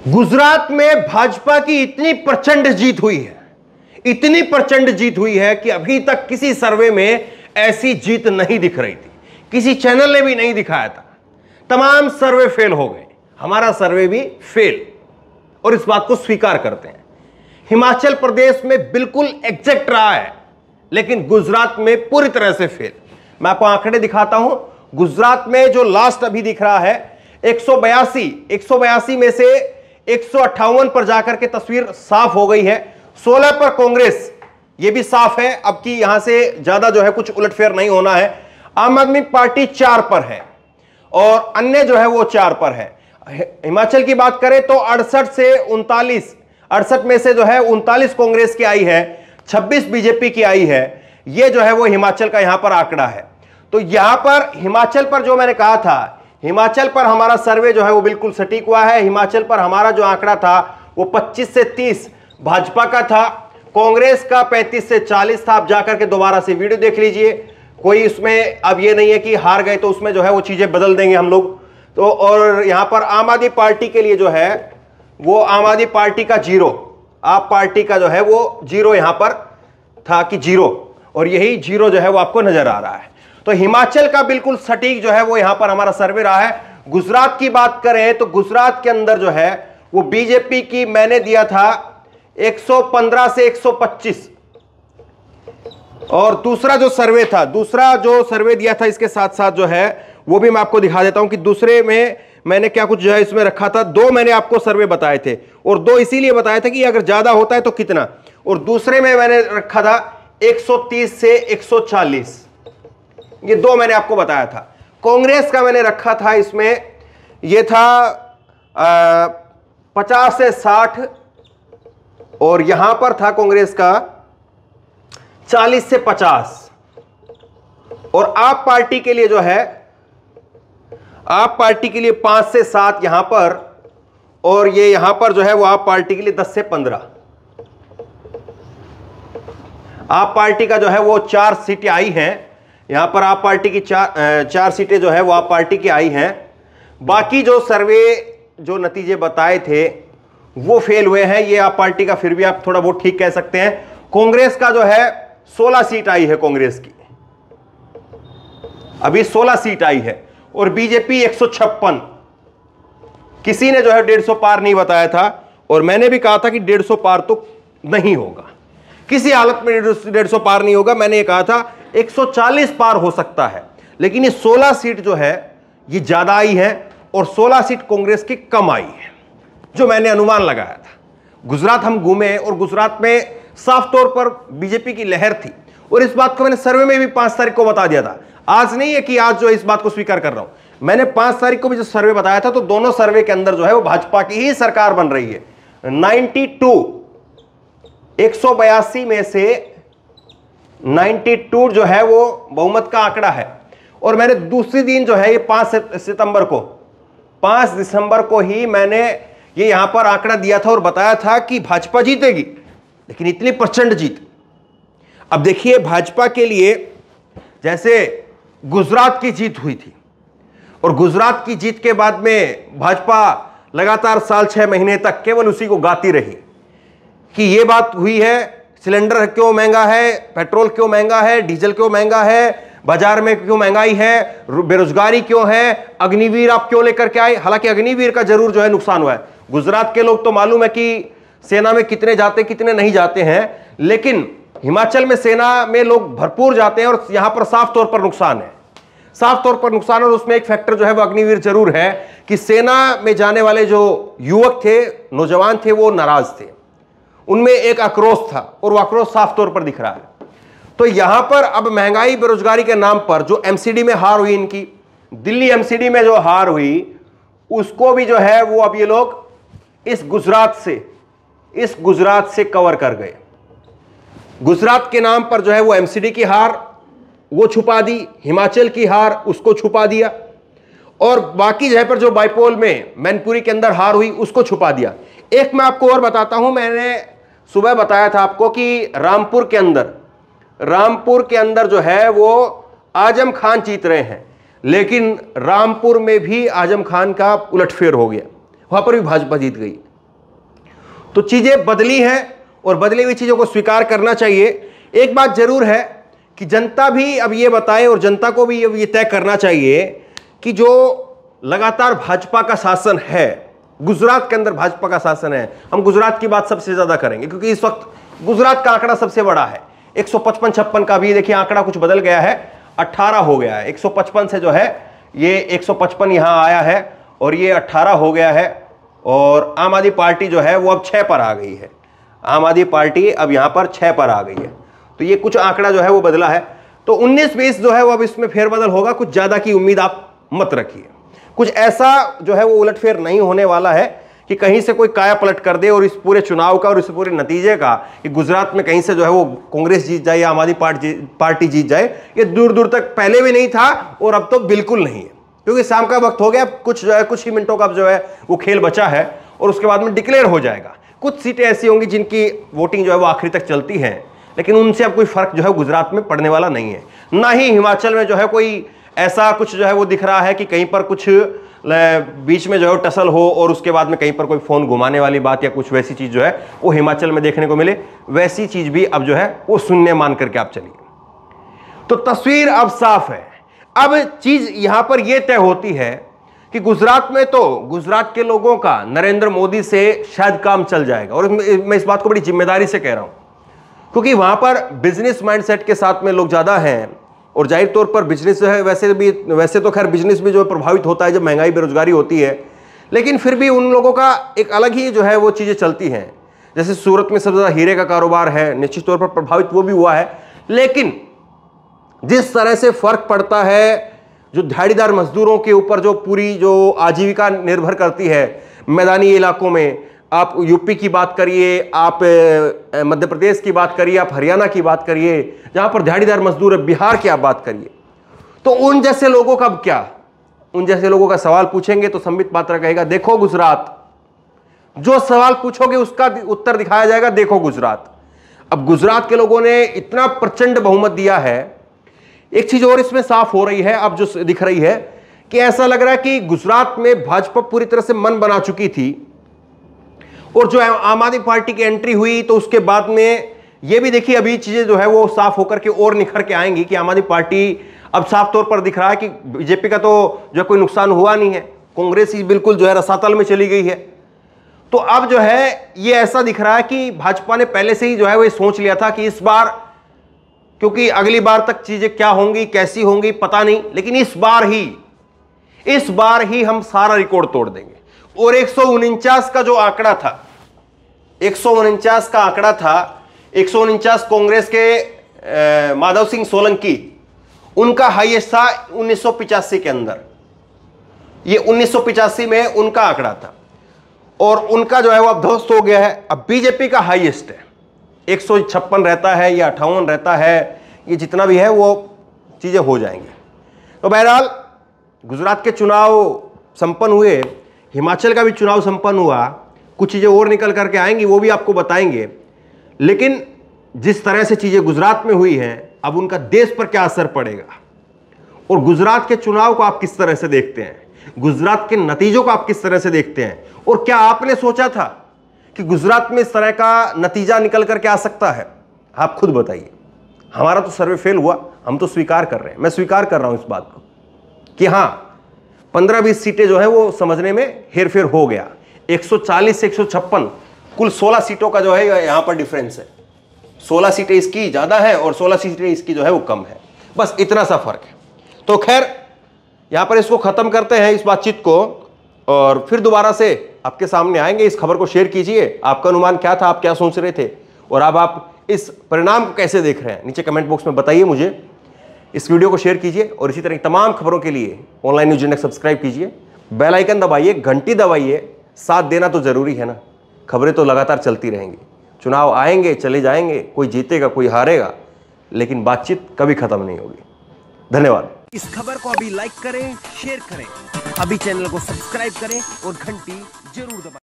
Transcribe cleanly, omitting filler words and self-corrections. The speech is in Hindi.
गुजरात में भाजपा की इतनी प्रचंड जीत हुई है, इतनी प्रचंड जीत हुई है कि अभी तक किसी सर्वे में ऐसी जीत नहीं दिख रही थी, किसी चैनल ने भी नहीं दिखाया था। तमाम सर्वे फेल हो गए, हमारा सर्वे भी फेल, और इस बात को स्वीकार करते हैं। हिमाचल प्रदेश में बिल्कुल एग्जैक्ट रहा है, लेकिन गुजरात में पूरी तरह से फेल। मैं आपको आंकड़े दिखाता हूं। गुजरात में जो लास्ट अभी दिख रहा है 182 में से 158 पर जाकर के तस्वीर साफ हो गई है। 16 पर कांग्रेस, यह भी साफ है अब की यहां से ज्यादा जो है कुछ उलटफेर नहीं होना है। आम आदमी पार्टी 4 पर है और अन्य जो है वो 4 पर है। हिमाचल की बात करें तो 68 से 39, 68 में से जो है 39 कांग्रेस की आई है, 26 बीजेपी की आई है। यह जो है वो हिमाचल का यहां पर आंकड़ा है। तो यहां पर हिमाचल पर जो मैंने कहा था, हिमाचल पर हमारा सर्वे जो है वो बिल्कुल सटीक हुआ है। हिमाचल पर हमारा जो आंकड़ा था वो 25 से 30 भाजपा का था, कांग्रेस का 35 से 40 था। आप जाकर के दोबारा से वीडियो देख लीजिए, कोई इसमें अब ये नहीं है कि हार गए तो उसमें जो है वो चीजें बदल देंगे हम लोग। तो और यहां पर आम आदमी पार्टी के लिए जो है वो आम आदमी पार्टी का 0, आप पार्टी का जो है वो 0 यहां पर था कि 0, और यही 0 जो है वो आपको नजर आ रहा है। तो हिमाचल का बिल्कुल सटीक जो है वो यहां पर हमारा सर्वे रहा है। गुजरात की बात करें तो गुजरात के अंदर जो है वो बीजेपी की मैंने दिया था 115 से 125, और दूसरा जो सर्वे दिया था इसके साथ साथ जो है वो भी मैं आपको दिखा देता हूं कि दूसरे में मैंने क्या कुछ जो है इसमें रखा था। 2 मैंने आपको सर्वे बताए थे, और 2 इसीलिए बताए थे कि अगर ज्यादा होता है तो कितना, और दूसरे में मैंने रखा था 130 से 140, ये 2 मैंने आपको बताया था। कांग्रेस का मैंने रखा था इसमें, ये था 50 से 60, और यहां पर था कांग्रेस का 40 से 50, और आप पार्टी के लिए जो है, आप पार्टी के लिए 5 से 7 यहां पर, और ये यहां पर जो है वो आप पार्टी के लिए 10 से 15। आप पार्टी का जो है वो 4 सीटें आई हैं यहां पर, आप पार्टी की 4 सीटें जो है वो आप पार्टी की आई हैं। बाकी जो सर्वे जो नतीजे बताए थे वो फेल हुए हैं, ये आप पार्टी का फिर भी आप थोड़ा बहुत ठीक कह सकते हैं। कांग्रेस का जो है 16 सीट आई है, कांग्रेस की अभी 16 सीट आई है, और बीजेपी 156। किसी ने जो है 150 पार नहीं बताया था, और मैंने भी कहा था कि 150 पार तो नहीं होगा, किसी हालत में 150 पार नहीं होगा। मैंने ये कहा था 140 पार हो सकता है, लेकिन ये 16 सीट जो है ये ज्यादा आई है, और 16 सीट कांग्रेस की कम आई है, जो मैंने अनुमान लगाया था। गुजरात हम घूमे और गुजरात में साफ तौर पर बीजेपी की लहर थी, और इस बात को मैंने सर्वे में भी 5 तारीख को बता दिया था। आज नहीं है कि आज जो इस बात को स्वीकार कर रहा हूं, मैंने 5 तारीख को भी जो सर्वे बताया था, तो दोनों सर्वे के अंदर जो है वो भाजपा की ही सरकार बन रही है। 182 में से 92 जो है वो बहुमत का आंकड़ा है। और मैंने दूसरी दिन जो है ये 5 दिसंबर को ही मैंने ये यहां पर आंकड़ा दिया था और बताया था कि भाजपा जीतेगी, लेकिन इतनी प्रचंड जीत। अब देखिए भाजपा के लिए जैसे गुजरात की जीत हुई थी, और गुजरात की जीत के बाद में भाजपा लगातार साल 6 महीने तक केवल उसी को गाती रही कि ये बात हुई है, सिलेंडर क्यों महंगा है, पेट्रोल क्यों महंगा है, डीजल क्यों महंगा है, बाजार में क्यों महंगाई है, बेरोजगारी क्यों है, अग्निवीर आप क्यों लेकर के आए। हालांकि अग्निवीर का जरूर जो है नुकसान हुआ है। गुजरात के लोग तो मालूम है कि सेना में कितने जाते कितने नहीं जाते हैं, लेकिन हिमाचल में सेना में लोग भरपूर जाते हैं, और यहां पर साफ तौर पर नुकसान है, साफ तौर पर नुकसान। और उसमें एक फैक्टर जो है वो अग्निवीर जरूर है कि सेना में जाने वाले जो युवक थे, नौजवान थे, वो नाराज थे, उनमें एक आक्रोश था, और वो आक्रोश साफ तौर पर दिख रहा है। तो यहां पर अब महंगाई बेरोजगारी के नाम पर जो एमसीडी में हार हुई, इनकी दिल्ली एमसीडी में जो हार हुई, उसको भी जो है वो अब ये लोग इस गुजरात से कवर कर गए। गुजरात के नाम पर जो है वो एमसीडी की हार वो छुपा दी, हिमाचल की हार उसको छुपा दिया, और बाकी जगह पर जो बाइपोल में मैनपुरी के अंदर हार हुई उसको छुपा दिया। एक मैं आपको और बताता हूं, मैंने सुबह बताया था आपको कि रामपुर के अंदर जो है वो आजम खान जीत रहे हैं, लेकिन रामपुर में भी आजम खान का उलटफेर हो गया, वहां पर भी भाजपा जीत गई। तो चीजें बदली हैं और बदली हुई चीजों को स्वीकार करना चाहिए। एक बात जरूर है कि जनता भी अब ये बताए और जनता को भी ये तय करना चाहिए कि जो लगातार भाजपा का शासन है, गुजरात के अंदर भाजपा का शासन है, हम गुजरात की बात सबसे ज्यादा करेंगे क्योंकि इस वक्त गुजरात का आंकड़ा सबसे बड़ा है। 155-56 का भी देखिए आंकड़ा कुछ बदल गया है, 18 हो गया है। 155 से जो है ये 155 यहां आया है और ये 18 हो गया है। और आम आदमी पार्टी जो है वो अब 6 पर आ गई है। आम आदमी पार्टी अब यहां पर 6 पर आ गई है। तो ये कुछ आंकड़ा जो है वो बदला है। तो 19-20 जो है वो अब इसमें फेरबदल होगा। कुछ ज्यादा की उम्मीद आप मत रखिए। कुछ ऐसा जो है वो उलटफेर नहीं होने वाला है कि कहीं से कोई काया पलट कर दे और इस पूरे चुनाव का और इस पूरे नतीजे का कि गुजरात में कहीं से जो है वो कांग्रेस जीत जाए या आम आदमी पार्टी जीत जाए, ये दूर दूर तक पहले भी नहीं था और अब तो बिल्कुल नहीं है, क्योंकि शाम का वक्त हो गया। कुछ जो है कुछ ही मिनटों का जो है वो खेल बचा है और उसके बाद में डिक्लेयर हो जाएगा। कुछ सीटें ऐसी होंगी जिनकी वोटिंग जो है वो आखिरी तक चलती है, लेकिन उनसे अब कोई फर्क जो है गुजरात में पड़ने वाला नहीं है। ना ही हिमाचल में जो है कोई ऐसा कुछ जो है वो दिख रहा है कि कहीं पर कुछ बीच में जो है टसल हो और उसके बाद में कहीं पर कोई फोन घुमाने वाली बात या कुछ वैसी चीज जो है वो हिमाचल में देखने को मिले। वैसी चीज भी अब जो है वो शून्य मान करके आप चलिए। तो तस्वीर अब साफ है। अब चीज यहां पर यह तय होती है कि गुजरात में तो गुजरात के लोगों का नरेंद्र मोदी से शायद काम चल जाएगा। और मैं इस बात को बड़ी जिम्मेदारी से कह रहा हूं क्योंकि वहां पर बिजनेस माइंडसेट के साथ में लोग ज्यादा हैं और जाहिर तौर पर बिजनेस जो है वैसे तो खैर बिजनेस भी जो प्रभावित होता है जब महंगाई बेरोजगारी होती है, लेकिन फिर भी उन लोगों का एक अलग ही जो है वो चीजें चलती हैं। जैसे सूरत में सबसे ज्यादा हीरे का कारोबार है, निश्चित तौर पर प्रभावित वो भी हुआ है। लेकिन जिस तरह से फर्क पड़ता है जो दिहाड़ीदार मजदूरों के ऊपर जो पूरी जो आजीविका निर्भर करती है मैदानी इलाकों में, आप यूपी की बात करिए, आप मध्य प्रदेश की बात करिए, आप हरियाणा की बात करिए, जहां पर दिहाड़ीदार मजदूर है, बिहार की आप बात करिए, तो उन जैसे लोगों का क्या, उन जैसे लोगों का सवाल पूछेंगे तो संबित पात्रा कहेगा देखो गुजरात। जो सवाल पूछोगे उसका उत्तर दिखाया जाएगा देखो गुजरात। अब गुजरात के लोगों ने इतना प्रचंड बहुमत दिया है। एक चीज और इसमें साफ हो रही है अब जो दिख रही है कि ऐसा लग रहा है कि गुजरात में भाजपा पूरी तरह से मन बना चुकी थी और जो आम आदमी पार्टी की एंट्री हुई तो उसके बाद में ये भी देखिए अभी चीजें जो है वो साफ होकर के और निखर के आएंगी कि आम आदमी पार्टी अब साफ तौर पर दिख रहा है कि बीजेपी का तो जो कोई नुकसान हुआ नहीं है, कांग्रेस ही बिल्कुल जो है रसातल में चली गई है। तो अब जो है ये ऐसा दिख रहा है कि भाजपा ने पहले से ही जो है वो सोच लिया था कि इस बार, क्योंकि अगली बार तक चीजें क्या होंगी कैसी होंगी पता नहीं, लेकिन इस बार ही हम सारा रिकॉर्ड तोड़ देंगे। और 149 का जो आंकड़ा था, 149 का आंकड़ा था, 149 कांग्रेस के माधव सिंह सोलंकी उनका हाईएस्ट था 1985 के अंदर। ये 1985 में उनका आंकड़ा था और उनका जो है वो अब ध्वस्त हो गया है। अब बीजेपी का हाईएस्ट है, 156 रहता है या 58 रहता है, ये जितना भी है वो चीजें हो जाएंगी। तो बहरहाल गुजरात के चुनाव संपन्न हुए, हिमाचल का भी चुनाव संपन्न हुआ, कुछ चीजें और निकल करके आएंगी वो भी आपको बताएंगे। लेकिन जिस तरह से चीजें गुजरात में हुई हैं, अब उनका देश पर क्या असर पड़ेगा और गुजरात के चुनाव को आप किस तरह से देखते हैं, गुजरात के नतीजों को आप किस तरह से देखते हैं, और क्या आपने सोचा था कि गुजरात में इस तरह का नतीजा निकल करके आ सकता है? आप खुद बताइए। हमारा तो सर्वे फेल हुआ, हम तो स्वीकार कर रहे हैं, मैं स्वीकार कर रहा हूं इस बात को कि हां 15-20 सीटें जो है वो समझने में हेरफेर हो गया। 140 से 156 कुल 16 सीटों का जो है यहां पर डिफरेंस है। 16 सीटें इसकी ज्यादा है और 16 सीटें इसकी जो है वो कम है, बस इतना सा फर्क है। तो खैर यहां पर इसको खत्म करते हैं इस बातचीत को और फिर दोबारा से आपके सामने आएंगे। इस खबर को शेयर कीजिए, आपका अनुमान क्या था, आप क्या सोच रहे थे और अब आप इस परिणाम को कैसे देख रहे हैं, नीचे कमेंट बॉक्स में बताइए मुझे। इस वीडियो को शेयर कीजिए और इसी तरह की तमाम खबरों के लिए ऑनलाइन न्यूज इंडेक्स सब्सक्राइब कीजिए, बेल आइकन दबाइए, घंटी दबाइए, साथ देना तो जरूरी है ना। खबरें तो लगातार चलती रहेंगी, चुनाव आएंगे चले जाएंगे, कोई जीतेगा कोई हारेगा, लेकिन बातचीत कभी खत्म नहीं होगी। धन्यवाद। इस खबर को अभी लाइक करें, शेयर करें, अभी चैनल को सब्सक्राइब करें और घंटी जरूर दबाएं।